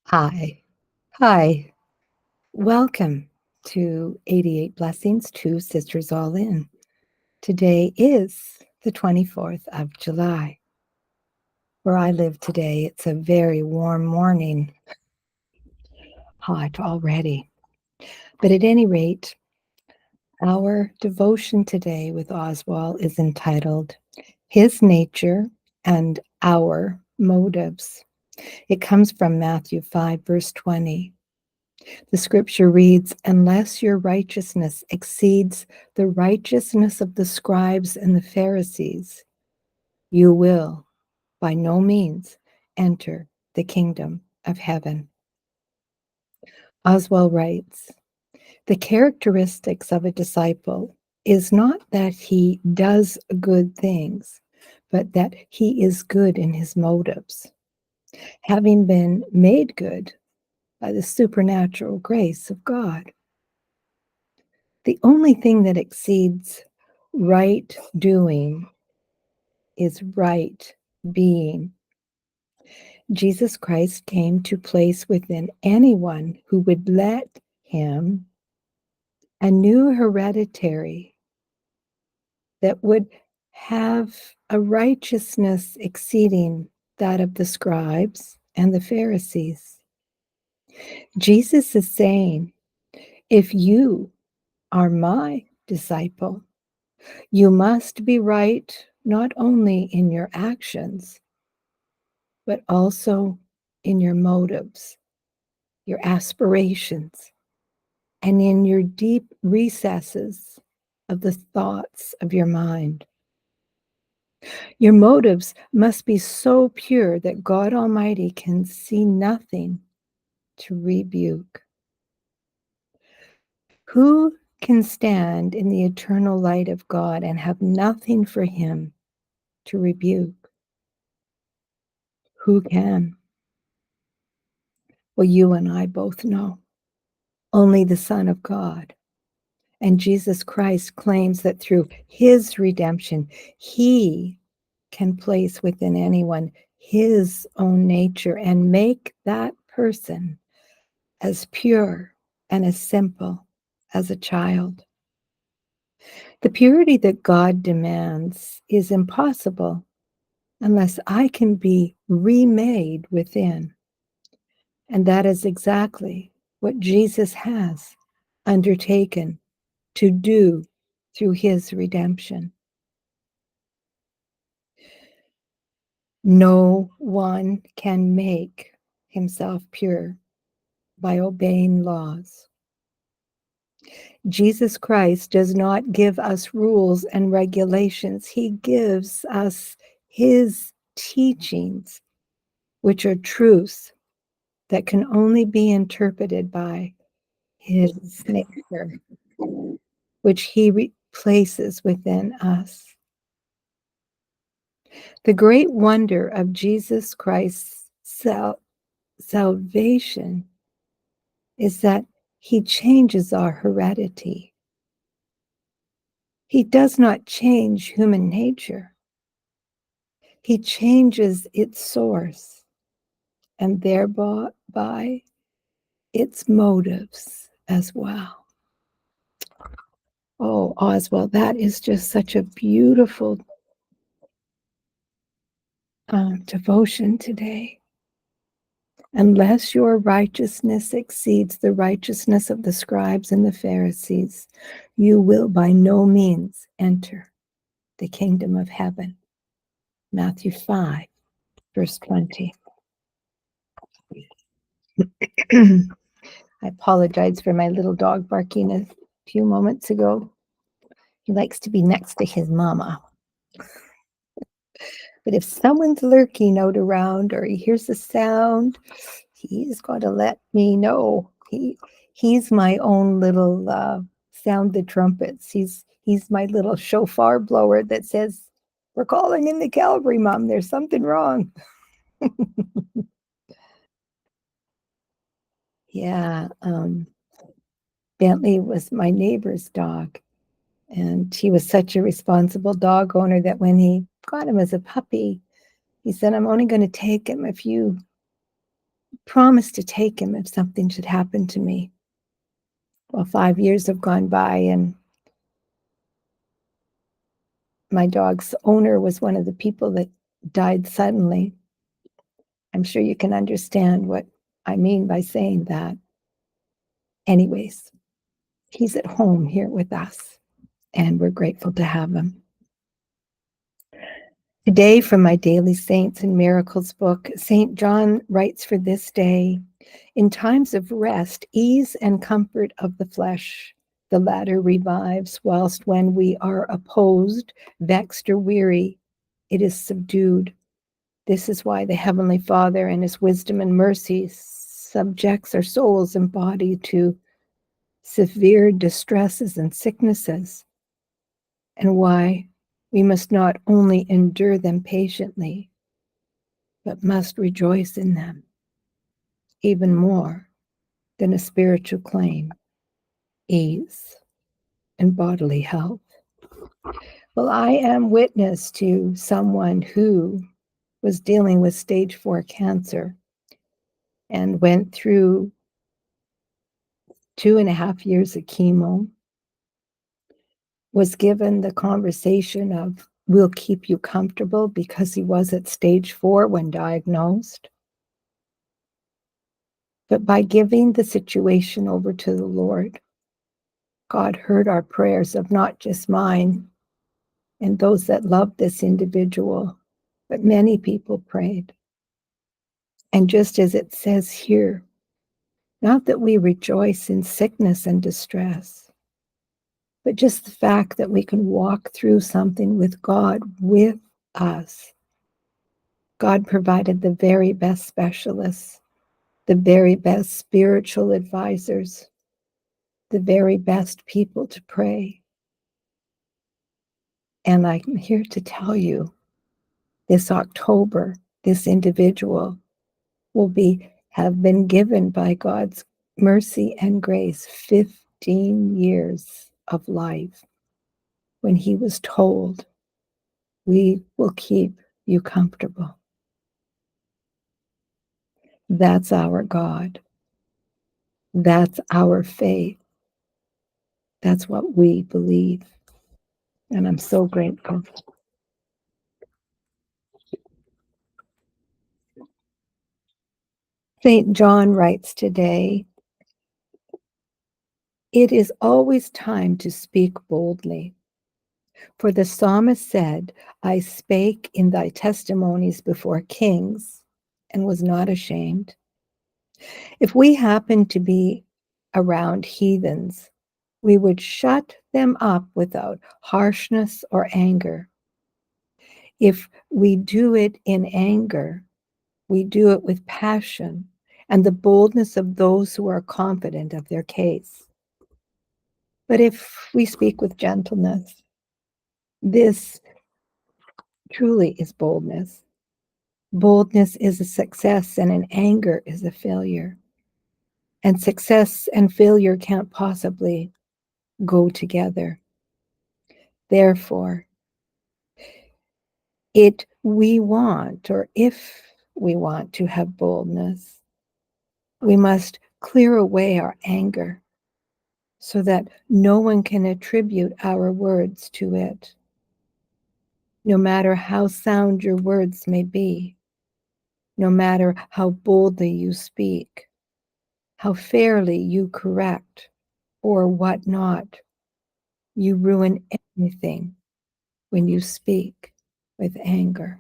Hi. Hi. Welcome to 88 Blessings, Two Sisters All In. Today is the 24th of July. Where I live today, it's a very warm morning. Hot already. But at any rate, our devotion today with Oswald is entitled His Nature and Our Motives. It comes from Matthew 5, verse 20. The scripture reads, "Unless your righteousness exceeds the righteousness of the scribes and the Pharisees, you will by no means enter the kingdom of heaven." Oswald writes, "The characteristics of a disciple is not that he does good things, but that he is good in his motives, having been made good by the supernatural grace of God. The only thing that exceeds right doing is right being. Jesus Christ came to place within anyone who would let him a new hereditary that would have a righteousness exceeding that of the scribes and the Pharisees. Jesus is saying, if you are my disciple, you must be right not only in your actions, but also in your motives, your aspirations, and in your deep recesses of the thoughts of your mind. Your motives must be so pure that God Almighty can see nothing to rebuke. Who can stand in the eternal light of God and have nothing for him to rebuke? Who can? Well, you and I both know. Only the Son of God. And Jesus Christ claims that through his redemption, he can place within anyone his own nature and make that person as pure and as simple as a child. The purity that God demands is impossible unless I can be remade within. And that is exactly what Jesus has undertaken to do through his redemption. No one can make himself pure by obeying laws. Jesus Christ does not give us rules and regulations. He gives us his teachings, which are truths that can only be interpreted by his nature, which he places within us. The great wonder of Jesus Christ's salvation is that he changes our heredity. He does not change human nature. He changes its source and thereby its motives as well. Oh, Oswald, that is just such a beautiful devotion today. Unless your righteousness exceeds the righteousness of the scribes and the Pharisees, you will by no means enter the kingdom of heaven. Matthew 5, verse 20. I apologize for my little dog barking a few moments ago. He likes to be next to his mama. But if someone's lurking out around or he hears a sound, he's got to let me know. He's my own little sound the trumpets. He's my little shofar blower that says, "We're calling in the cavalry, Mom. There's something wrong." Yeah, Bentley was my neighbor's dog, and he was such a responsible dog owner that when he got him as a puppy, He said, I'm only going to take him if you promise to take him if something should happen to me. Well, 5 years have gone by, and my dog's owner was one of the people that died suddenly. I'm sure you can understand what I mean by saying that. Anyways, he's at home here with us, and we're grateful to have him. Today, from my Daily Saints and Miracles book, St. John writes for this day, in times of rest, ease and comfort of the flesh, the latter revives, whilst when we are opposed, vexed, or weary, it is subdued. This is why the Heavenly Father, in his wisdom and mercy, subjects our souls and body to severe distresses and sicknesses, and why we must not only endure them patiently, but must rejoice in them even more than a spiritual claim, ease, and bodily health. Well, I am witness to someone who was dealing with stage 4 cancer and went through 2.5 years of chemo, was given the conversation of, we'll keep you comfortable, because he was at stage 4 when diagnosed. But by giving the situation over to the Lord, God heard our prayers of not just mine and those that loved this individual, but many people prayed. And just as it says here, not that we rejoice in sickness and distress, but just the fact that we can walk through something with God with us. God provided the very best specialists, the very best spiritual advisors, the very best people to pray. And I'm here to tell you, this October, this individual will have been given by God's mercy and grace 15 years of life, when he was told, we will keep you comfortable. That's our God. That's our faith. That's what we believe. And I'm so grateful. St. John writes today, it is always time to speak boldly. For the psalmist said, I spake in thy testimonies before kings and was not ashamed. If we happened to be around heathens, we would shut them up without harshness or anger. If we do it in anger, we do it with passion and the boldness of those who are confident of their case. But if we speak with gentleness, this truly is boldness. Boldness is a success, and an anger is a failure. And success and failure can't possibly go together. Therefore, if we want to have boldness, we must clear away our anger so that no one can attribute our words to it. No matter how sound your words may be, no matter how boldly you speak, how fairly you correct, or what not, you ruin everything when you speak with anger.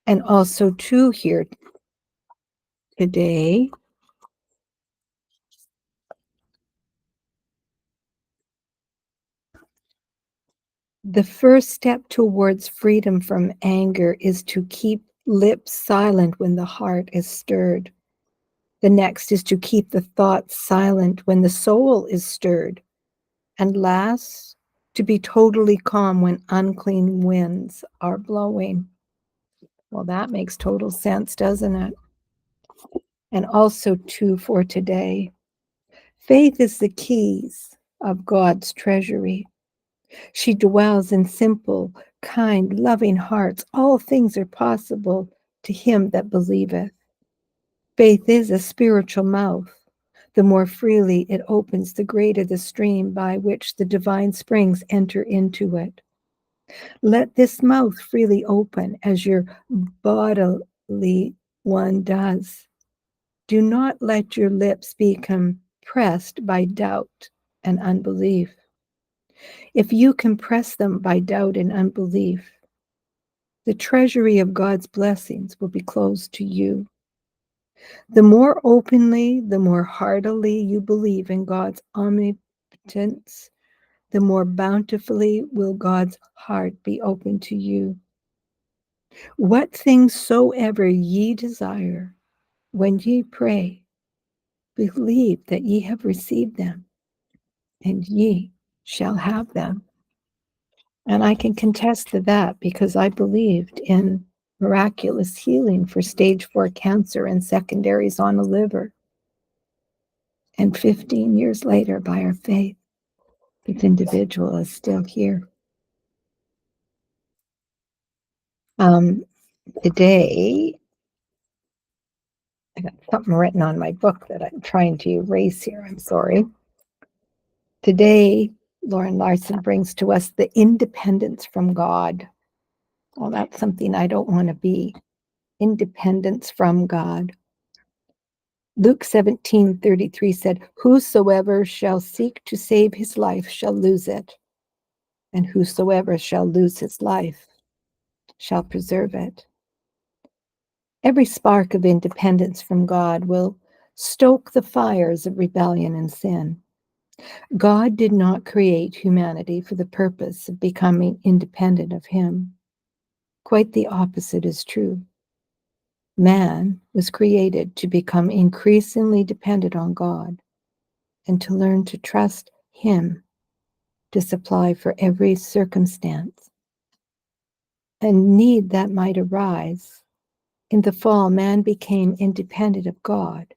And also, too, here today, the first step towards freedom from anger is to keep lips silent when the heart is stirred. The next is to keep the thoughts silent when the soul is stirred. And last, to be totally calm when unclean winds are blowing. Well, that makes total sense, doesn't it? And also, too, for today, faith is the keys of God's treasury. She dwells in simple, kind, loving hearts. All things are possible to him that believeth. Faith is a spiritual mouth. The more freely it opens, the greater the stream by which the divine springs enter into it. Let this mouth freely open as your bodily one does. Do not let your lips become pressed by doubt and unbelief. If you compress them by doubt and unbelief, the treasury of God's blessings will be closed to you. The more openly, the more heartily you believe in God's omnipotence, the more bountifully will God's heart be open to you. What things soever ye desire, when ye pray, believe that ye have received them, and ye shall have them. And I can contest to that because I believed in miraculous healing for stage 4 cancer and secondaries on the liver. And 15 years later, by our faith, this individual is still here. Today, I got something written on my book that I'm trying to erase here. I'm sorry. Today, Lauren Larson brings to us the independence from God. Well, that's something I don't want to be. Independence from God. Luke 17:33 said, whosoever shall seek to save his life shall lose it, and whosoever shall lose his life shall preserve it. Every spark of independence from God will stoke the fires of rebellion and sin. God did not create humanity for the purpose of becoming independent of him. Quite the opposite is true. Man was created to become increasingly dependent on God and to learn to trust him to supply for every circumstance and need that might arise. In the fall, man became independent of God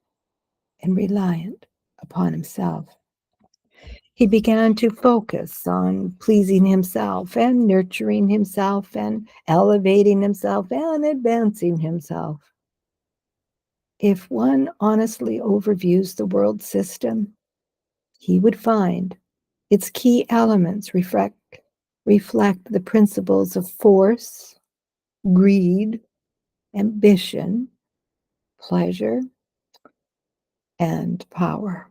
and reliant upon himself. He began to focus on pleasing himself and nurturing himself and elevating himself and advancing himself. If one honestly overviews the world system, he would find its key elements reflect the principles of force, greed, ambition, pleasure, and power.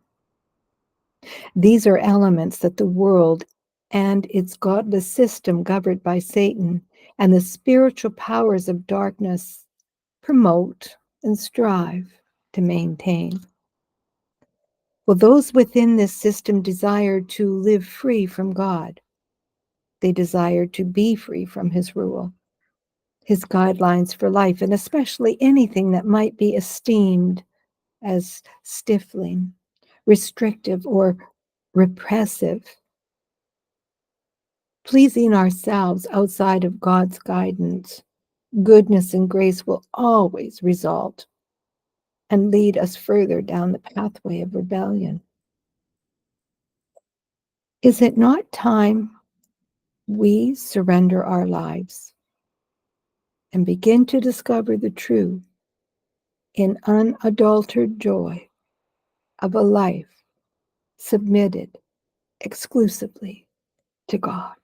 These are elements that the world and its godless system governed by Satan and the spiritual powers of darkness promote and strive to maintain. Well, those within this system desire to live free from God. They desire to be free from his rule, his guidelines for life, and especially anything that might be esteemed as stifling, restrictive, or repressive. Pleasing ourselves outside of God's guidance, goodness and grace will always result and lead us further down the pathway of rebellion. Is it not time we surrender our lives and begin to discover the true in unadulterated joy of a life submitted exclusively to God?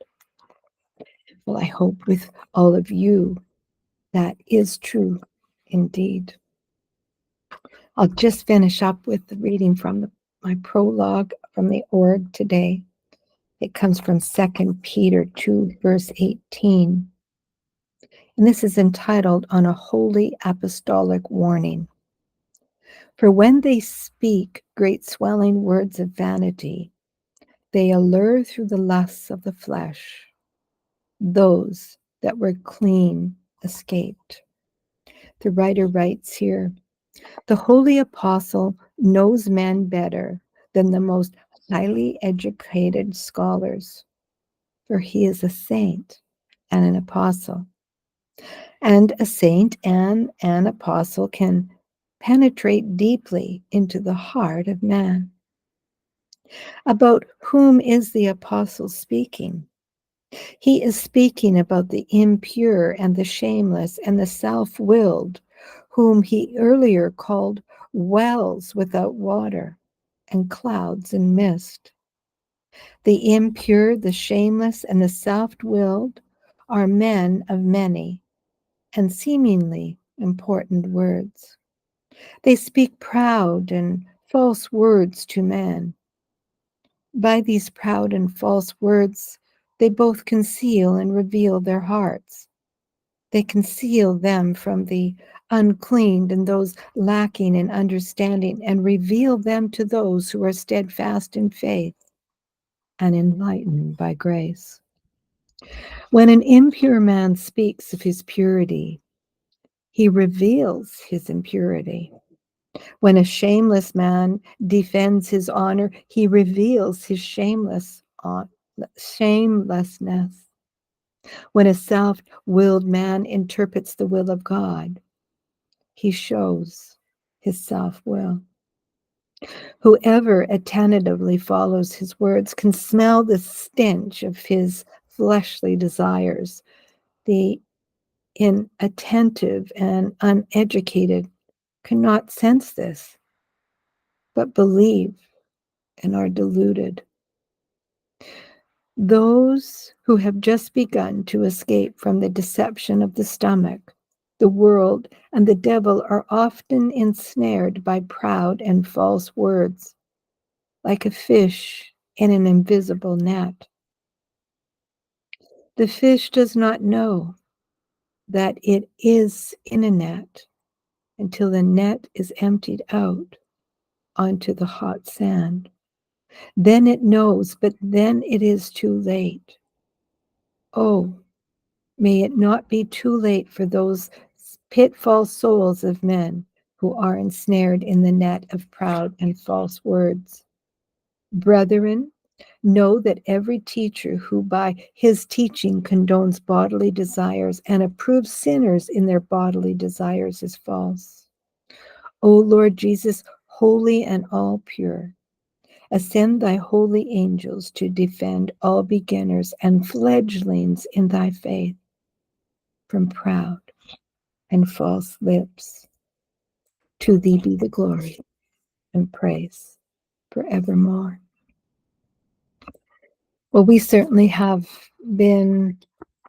Well, I hope with all of you that is true indeed. I'll just finish up with the reading from my prologue from the org today. It comes from 2 Peter 2, verse 18. And this is entitled On a Holy Apostolic Warning. For when they speak great swelling words of vanity, they allure through the lusts of the flesh. Those that were clean escaped. The writer writes here, the holy apostle knows men better than the most highly educated scholars, for he is a saint and an apostle. And a saint and an apostle can penetrate deeply into the heart of man. About whom is the apostle speaking? He is speaking about the impure and the shameless and the self-willed, whom he earlier called wells without water and clouds and mist. The impure, the shameless, and the self-willed are men of many and seemingly important words. They speak proud and false words to men. By these proud and false words, they both conceal and reveal their hearts. They conceal them from the unclean and those lacking in understanding, and reveal them to those who are steadfast in faith and enlightened by grace. When an impure man speaks of his purity, he reveals his impurity. When a shameless man defends his honor, he reveals his shamelessness. When a self-willed man interprets the will of God, he shows his self-will. Whoever attentively follows his words can smell the stench of his fleshly desires. The inattentive and uneducated cannot sense this, but believe and are deluded. Those who have just begun to escape from the deception of the stomach, the world, and the devil are often ensnared by proud and false words, like a fish in an invisible net. The fish does not know that it is in a net until the net is emptied out onto the hot sand. Then it knows, but then it is too late. Oh, may it not be too late for those pitfall souls of men who are ensnared in the net of proud and false words. Brethren, know that every teacher who by his teaching condones bodily desires and approves sinners in their bodily desires is false. O Lord Jesus, holy and all pure, ascend thy holy angels to defend all beginners and fledglings in thy faith from proud and false lips. To thee be the glory and praise forevermore. Well, we certainly have been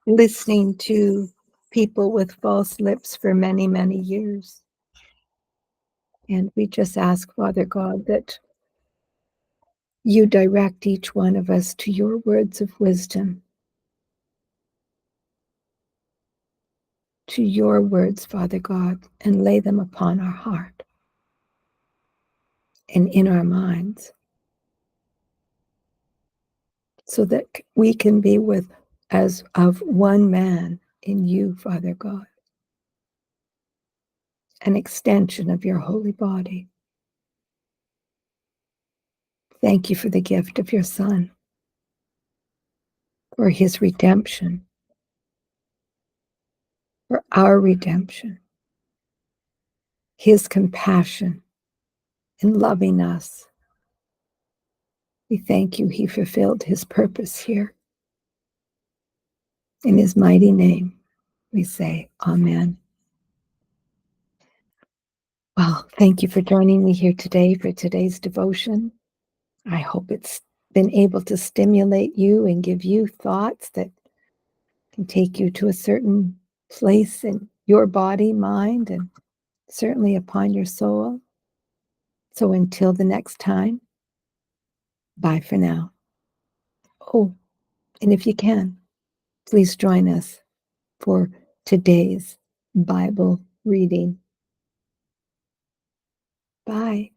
listening to people with false lips for many, many years. And we just ask, Father God, that you direct each one of us to your words of wisdom, to your words, Father God, and lay them upon our heart and in our minds, so that we can be with as of one man in you, Father God, an extension of your holy body. Thank you for the gift of your Son, for his redemption, for our redemption, his compassion in loving us. We thank you, he fulfilled his purpose here. In his mighty name, we say, Amen. Well, thank you for joining me here today for today's devotion. I hope it's been able to stimulate you and give you thoughts that can take you to a certain place in your body, mind, and certainly upon your soul. So until the next time, bye for now. Oh, and if you can, please join us for today's Bible reading. Bye.